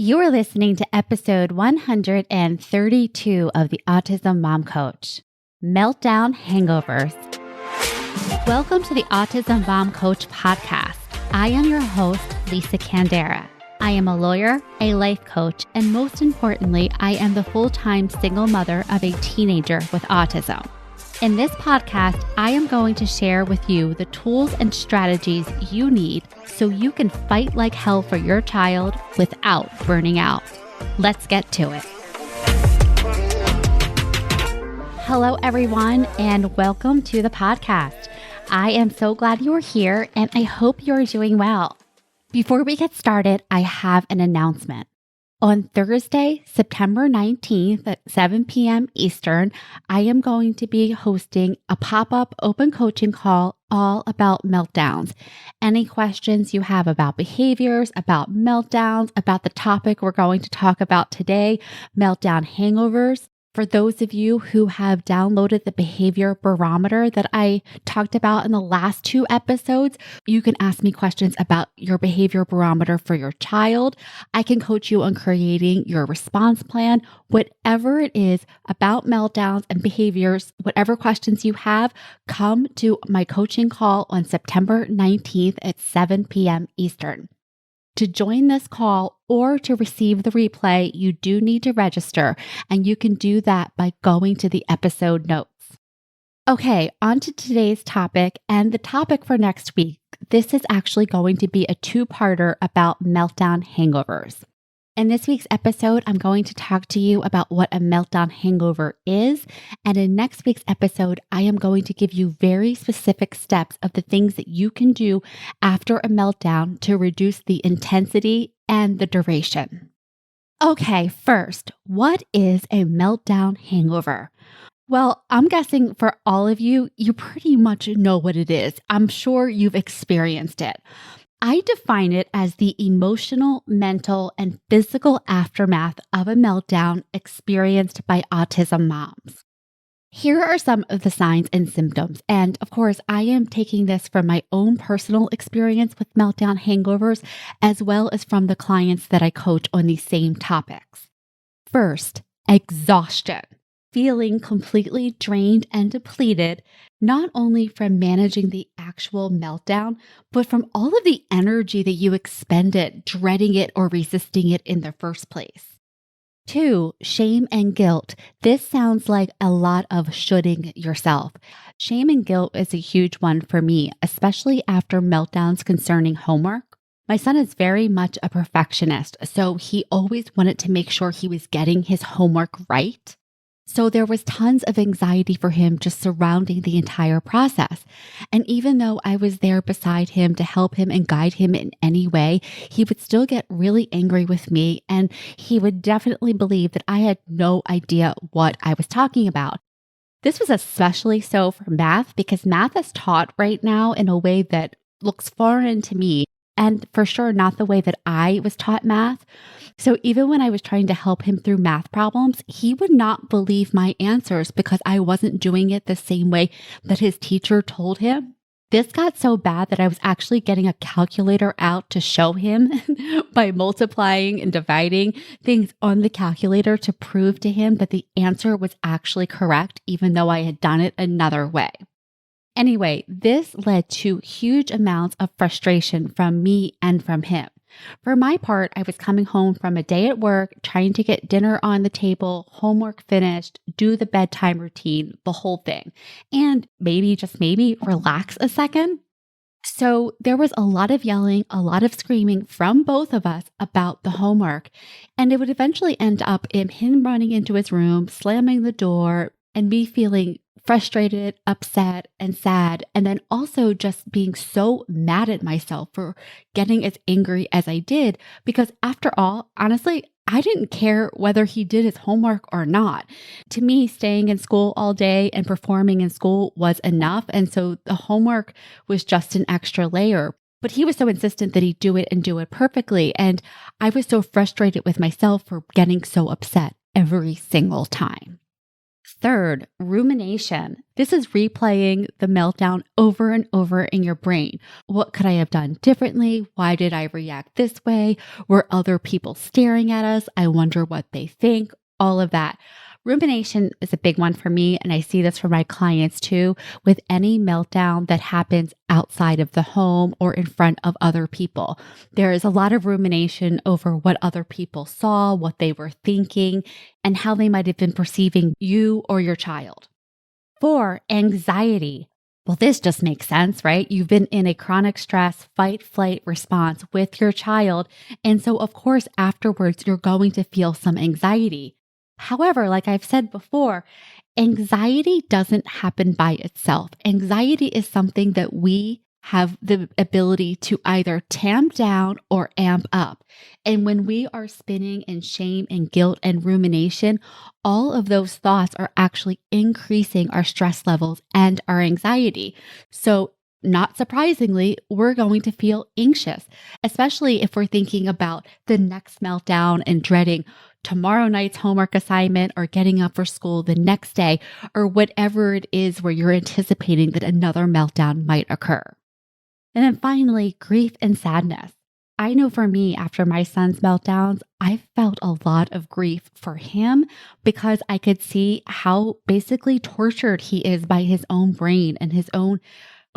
You are listening to episode 132 of the Autism Mom Coach, Meltdown Hangovers. Welcome to the Autism Mom Coach podcast. I am your host, Lisa Candera. I am a lawyer, a life coach, and most importantly, I am the full-time single mother of a teenager with autism. In this podcast, I am going to share with you the tools and strategies you need so you can fight like hell for your child without burning out. Let's get to it. Hello, everyone, and welcome to the podcast. I am so glad you are here, and I hope you are doing well. Before we get started, I have an announcement. On Thursday, September 19th at 7 p.m. Eastern, I am going to be hosting a pop-up open coaching call all about meltdowns. Any questions you have about behaviors, about meltdowns, about the topic we're going to talk about today, meltdown hangovers. For those of you who have downloaded the behavior barometer that I talked about in the last two episodes, you can ask me questions about your behavior barometer for your child. I can coach you on creating your response plan, whatever it is about meltdowns and behaviors, whatever questions you have, come to my coaching call on September 19th at 7 p.m. Eastern. To join this call or to receive the replay, you do need to register, and you can do that by going to the episode notes. Okay, on to today's topic and the topic for next week. This is actually going to be a two-parter about meltdown hangovers. In this week's episode, I'm going to talk to you about what a meltdown hangover is. And in next week's episode, I am going to give you very specific steps of the things that you can do after a meltdown to reduce the intensity and the duration. Okay, first, what is a meltdown hangover? Well, I'm guessing for all of you, you pretty much know what it is. I'm sure you've experienced it. I define it as the emotional, mental, and physical aftermath of a meltdown experienced by autism moms. Here are some of the signs and symptoms. And of course, I am taking this from my own personal experience with meltdown hangovers, as well as from the clients that I coach on these same topics. First, exhaustion. Feeling completely drained and depleted, not only from managing the actual meltdown, but from all of the energy that you expended dreading it or resisting it in the first place. 2, shame and guilt. This sounds like a lot of shoulding yourself. Shame and guilt is a huge one for me, especially after meltdowns concerning homework. My son is very much a perfectionist, so he always wanted to make sure he was getting his homework right. So there was tons of anxiety for him just surrounding the entire process. And even though I was there beside him to help him and guide him in any way, he would still get really angry with me, and he would definitely believe that I had no idea what I was talking about. This was especially so for math, because math is taught right now in a way that looks foreign to me, and for sure not the way that I was taught math. So even when I was trying to help him through math problems, he would not believe my answers because I wasn't doing it the same way that his teacher told him. This got so bad that I was actually getting a calculator out to show him by multiplying and dividing things on the calculator to prove to him that the answer was actually correct, even though I had done it another way. Anyway, this led to huge amounts of frustration from me and from him. For my part, I was coming home from a day at work, trying to get dinner on the table, homework finished, do the bedtime routine, the whole thing, and maybe, just maybe, relax a second. So there was a lot of yelling, a lot of screaming from both of us about the homework, and it would eventually end up in him running into his room, slamming the door, and me feeling frustrated, upset, and sad, and then also just being so mad at myself for getting as angry as I did, because after all, honestly, I didn't care whether he did his homework or not. To me, staying in school all day and performing in school was enough, and so the homework was just an extra layer. But he was so insistent that he do it and do it perfectly, and I was so frustrated with myself for getting so upset every single time. Third, rumination. This is replaying the meltdown over and over in your brain. What could I have done differently? Why did I react this way? Were other people staring at us? I wonder what they think. All of that. Rumination is a big one for me, and I see this for my clients too, with any meltdown that happens outside of the home or in front of other people. There is a lot of rumination over what other people saw, what they were thinking, and how they might have been perceiving you or your child. 4, anxiety. Well, this just makes sense, right? You've been in a chronic stress, fight, flight response with your child. And so, of course, afterwards, you're going to feel some anxiety. However, like I've said before, anxiety doesn't happen by itself. Anxiety is something that we have the ability to either tamp down or amp up. And when we are spinning in shame and guilt and rumination, all of those thoughts are actually increasing our stress levels and our anxiety. So not surprisingly, we're going to feel anxious, especially if we're thinking about the next meltdown and dreading tomorrow night's homework assignment or getting up for school the next day, or whatever it is where you're anticipating that another meltdown might occur. And then finally, grief and sadness. I know for me, after my son's meltdowns, I felt a lot of grief for him because I could see how basically tortured he is by his own brain and his own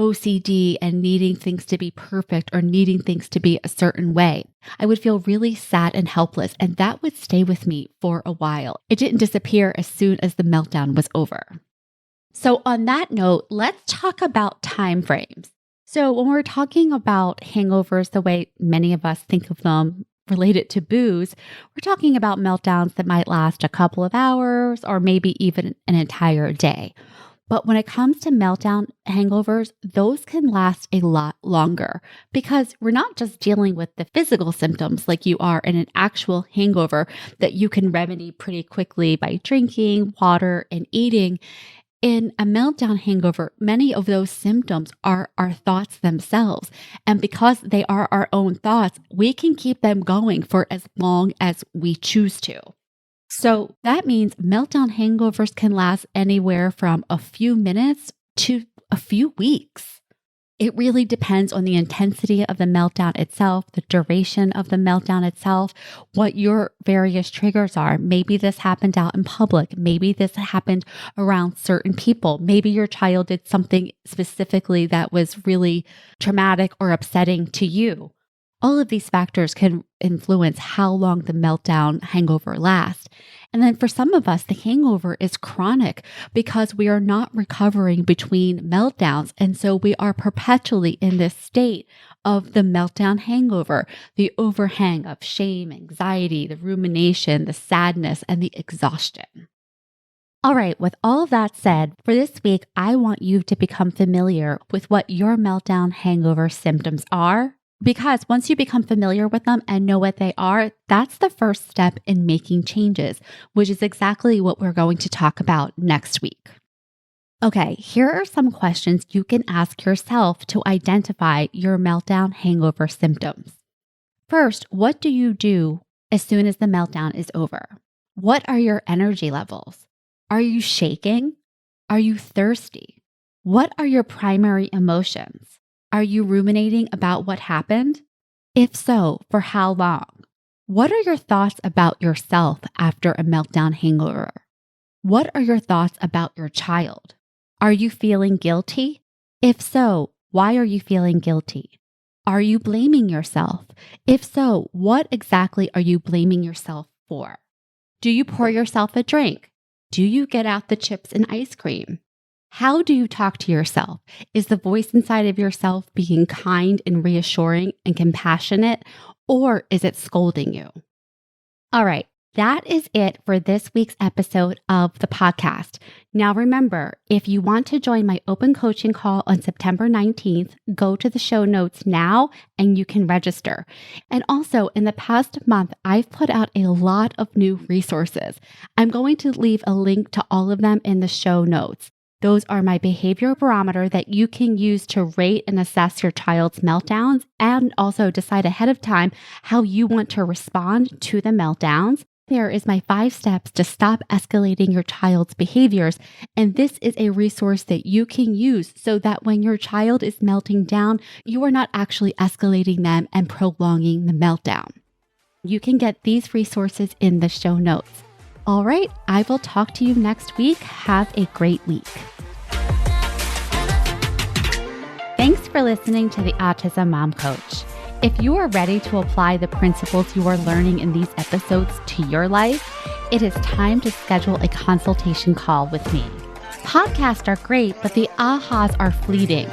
OCD and needing things to be perfect or needing things to be a certain way. I would feel really sad and helpless, and that would stay with me for a while. It didn't disappear as soon as the meltdown was over. So on that note, let's talk about time frames. So when we're talking about hangovers, the way many of us think of them related to booze, we're talking about meltdowns that might last a couple of hours or maybe even an entire day. But when it comes to meltdown hangovers, those can last a lot longer because we're not just dealing with the physical symptoms like you are in an actual hangover that you can remedy pretty quickly by drinking water and eating. In a meltdown hangover, many of those symptoms are our thoughts themselves. And because they are our own thoughts, we can keep them going for as long as we choose to. So that means meltdown hangovers can last anywhere from a few minutes to a few weeks. It really depends on the intensity of the meltdown itself, the duration of the meltdown itself, what your various triggers are. Maybe this happened out in public. Maybe this happened around certain people. Maybe your child did something specifically that was really traumatic or upsetting to you. All of these factors can influence how long the meltdown hangover lasts. And then for some of us, the hangover is chronic because we are not recovering between meltdowns. And so we are perpetually in this state of the meltdown hangover, the overhang of shame, anxiety, the rumination, the sadness, and the exhaustion. All right, with all of that said, for this week, I want you to become familiar with what your meltdown hangover symptoms are. Because once you become familiar with them and know what they are, that's the first step in making changes, which is exactly what we're going to talk about next week. Okay, here are some questions you can ask yourself to identify your meltdown hangover symptoms. First, what do you do as soon as the meltdown is over? What are your energy levels? Are you shaking? Are you thirsty? What are your primary emotions? Are you ruminating about what happened? If so, for how long? What are your thoughts about yourself after a meltdown hangover? What are your thoughts about your child? Are you feeling guilty? If so, why are you feeling guilty? Are you blaming yourself? If so, what exactly are you blaming yourself for? Do you pour yourself a drink? Do you get out the chips and ice cream? How do you talk to yourself? Is the voice inside of yourself being kind and reassuring and compassionate, or is it scolding you? All right, that is it for this week's episode of the podcast. Now remember, if you want to join my open coaching call on September 19th, go to the show notes now and you can register. And also, in the past month, I've put out a lot of new resources. I'm going to leave a link to all of them in the show notes. Those are my behavior barometer that you can use to rate and assess your child's meltdowns and also decide ahead of time how you want to respond to the meltdowns. there is my 5 steps to stop escalating your child's behaviors. And this is a resource that you can use so that when your child is melting down, you are not actually escalating them and prolonging the meltdown. You can get these resources in the show notes. All right, I will talk to you next week. Have a great week. Thanks for listening to the Autism Mom Coach. If you are ready to apply the principles you are learning in these episodes to your life, it is time to schedule a consultation call with me. Podcasts are great, but the ahas are fleeting.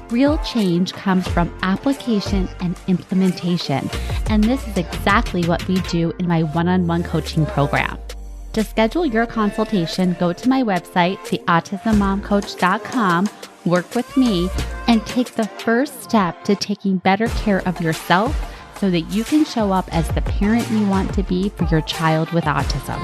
Real change comes from application and implementation, and this is exactly what we do in my one-on-one coaching program. To schedule your consultation, go to my website, theautismmomcoach.com, work with me, and take the first step to taking better care of yourself so that you can show up as the parent you want to be for your child with autism.